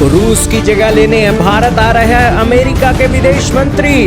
रूस की जगह लेने भारत आ रहा है अमेरिका के विदेश मंत्री।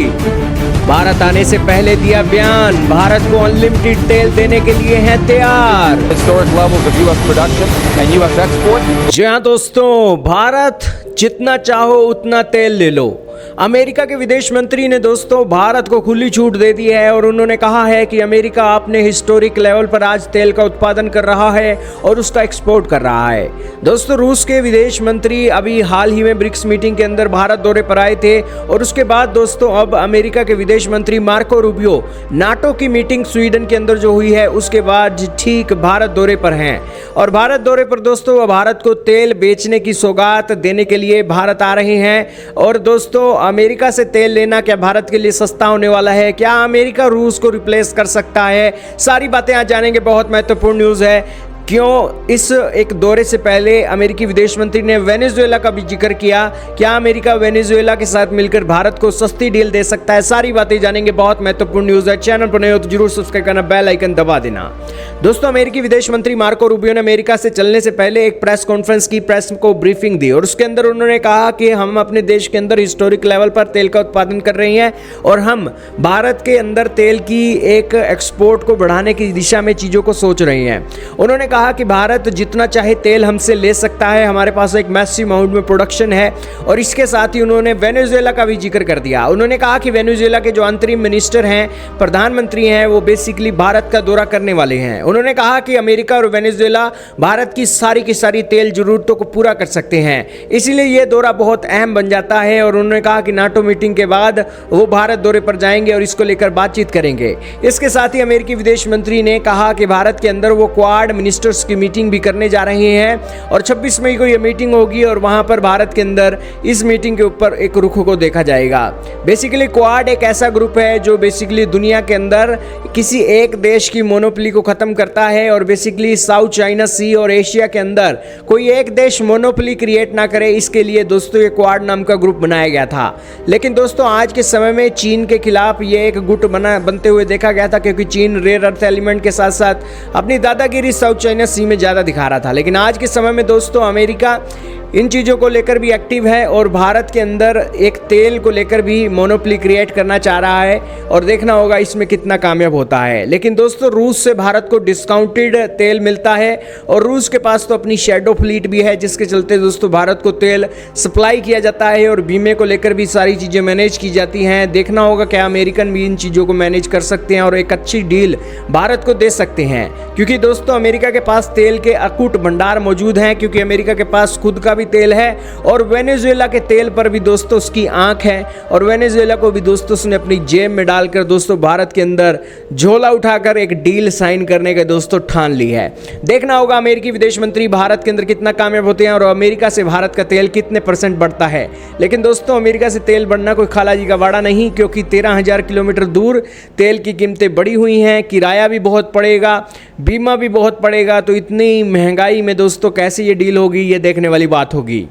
भारत आने से पहले दिया बयान, भारत को अनलिमिटेड तेल देने के लिए हैं तैयार। Historic levels of U.S. production and U.S. export. जी हाँ दोस्तों, भारत जितना चाहो उतना तेल ले लो। अमेरिका के विदेश मंत्री ने दोस्तों भारत को खुली छूट दे दी है और उन्होंने कहा है कि अमेरिका अपने हिस्टोरिक लेवल पर आज तेल का उत्पादन कर रहा है और उसका एक्सपोर्ट कर रहा है। दोस्तों रूस के विदेश मंत्री अभी हाल ही में ब्रिक्स मीटिंग के अंदर भारत दौरे पर आए थे और उसके बाद दोस्तों अब अमेरिका के विदेश मंत्री मार्को रूबियो नाटो की मीटिंग स्वीडन के अंदर जो हुई है उसके बाद ठीक भारत दौरे पर हैं। और भारत दौरे पर दोस्तों भारत को तेल बेचने की सौगात देने के लिए भारत आ रहे हैं। और दोस्तों अमेरिका से तेल लेना क्या भारत के लिए सस्ता होने वाला है? क्या अमेरिका रूस को रिप्लेस कर सकता है? सारी बातें आज जानेंगे। बहुत महत्वपूर्ण न्यूज़ है। क्यों इस एक दौरे से पहले अमेरिकी विदेश मंत्री ने वेनेजुएला का भी जिक्र किया? क्या अमेरिका वेनेजुएला के साथ मिलकर भारत को सस्ती डील दे सकता है? सारी बातें जानेंगे। बहुत महत्वपूर्ण न्यूज़ है। चैनल पर नए हो तो जरूर सब्सक्राइब करना, बेल आइकन दबा देना। दोस्तों अमेरिकी विदेश मंत्री मार्को रूबियो ने अमेरिका से चलने से पहले एक प्रेस कॉन्फ्रेंस की, प्रेस को ब्रीफिंग दी और उसके अंदर उन्होंने कहा कि हम अपने देश के अंदर हिस्टोरिक लेवल पर तेल का उत्पादन कर रहे हैं और हम भारत के अंदर तेल की एक एक्सपोर्ट को बढ़ाने की दिशा में चीज़ों को सोच रहे हैं। उन्होंने कहा कि भारत जितना चाहे तेल हमसे ले सकता है, हमारे पास एक मैसिव अमाउंट में प्रोडक्शन है। और इसके साथ ही उन्होंने वेनेजुएला का भी जिक्र कर दिया। उन्होंने कहा कि वेनेजुएला के जो अंतरिम मिनिस्टर हैं, प्रधानमंत्री हैं, वो बेसिकली भारत का दौरा करने वाले हैं। उन्होंने कहा कि अमेरिका और वेनेजुएला भारत की सारी तेल जरूरतों को पूरा कर सकते हैं, इसीलिए ये दौरा बहुत अहम बन जाता है। और उन्होंने कहा कि नाटो मीटिंग के बाद वो भारत दौरे पर जाएंगे और इसको लेकर बातचीत करेंगे। इसके साथ ही अमेरिकी विदेश मंत्री ने कहा कि भारत के अंदर वो क्वाड मिनिस्टर्स की मीटिंग भी करने जा रहे हैं और 26 मई को ये मीटिंग होगी और वहां पर भारत के अंदर इस मीटिंग के ऊपर एक रुख को देखा जाएगा। बेसिकली क्वाड एक ऐसा ग्रुप है जो बेसिकली दुनिया के अंदर किसी एक देश की मोनोपोली को खत्म करता है और बेसिकली साउथ चाइना सी और एशिया के अंदर कोई एक देश मोनोपोली क्रिएट ना करे, इसके लिए दोस्तों ये क्वाड नाम का ग्रुप बनाया गया था। लेकिन दोस्तों आज के समय में चीन के खिलाफ ये एक गुट बनते हुए देखा गया था, क्योंकि चीन रेयर अर्थ एलिमेंट के साथ साथ अपनी दादागिरी साउथ चाइना सी में ज़्यादा दिखा रहा था। लेकिन आज के समय में दोस्तों अमेरिका इन चीज़ों को लेकर भी एक्टिव है और भारत के अंदर एक तेल को लेकर भी मोनोपोली क्रिएट करना चाह रहा है और देखना होगा इसमें कितना कामयाब होता है। लेकिन दोस्तों रूस से भारत को डिस्काउंटेड तेल मिलता है और रूस के पास तो अपनी शैडो फ्लीट भी है, जिसके चलते दोस्तों भारत को तेल सप्लाई किया जाता है और बीमे को लेकर भी सारी चीज़ें मैनेज की जाती हैं। देखना होगा क्या अमेरिकन भी इन चीज़ों को मैनेज कर सकते हैं और एक अच्छी डील भारत को दे सकते हैं, क्योंकि दोस्तों अमेरिका के पास तेल के अकूट भंडार मौजूद हैं, क्योंकि अमेरिका के पास खुद का तेल है और वेनेजुएला के तेल पर भी दोस्तों उसकी आंख है और वेनेजुएला को भी दोस्तों उसने अपनी जेब में डालकर दोस्तों भारत के अंदर झोला उठाकर एक डील साइन करने के दोस्तों ठान ली है। देखना होगा अमेरिकी विदेश मंत्री भारत के अंदर कितना कामयाब होते हैं और अमेरिका से भारत का तेल कितने % बढ़ता है। लेकिन दोस्तों अमेरिका से तेल बढ़ना कोई खाला जी का वाड़ा नहीं, क्योंकि 13,000 किलोमीटर दूर तेल की कीमतें बढ़ी हुई हैं, किराया भी बहुत पड़ेगा, बीमा भी बहुत पड़ेगा। तो इतनी महंगाई में दोस्तों कैसे ये डील होगी, ये देखने वाली बात होगी।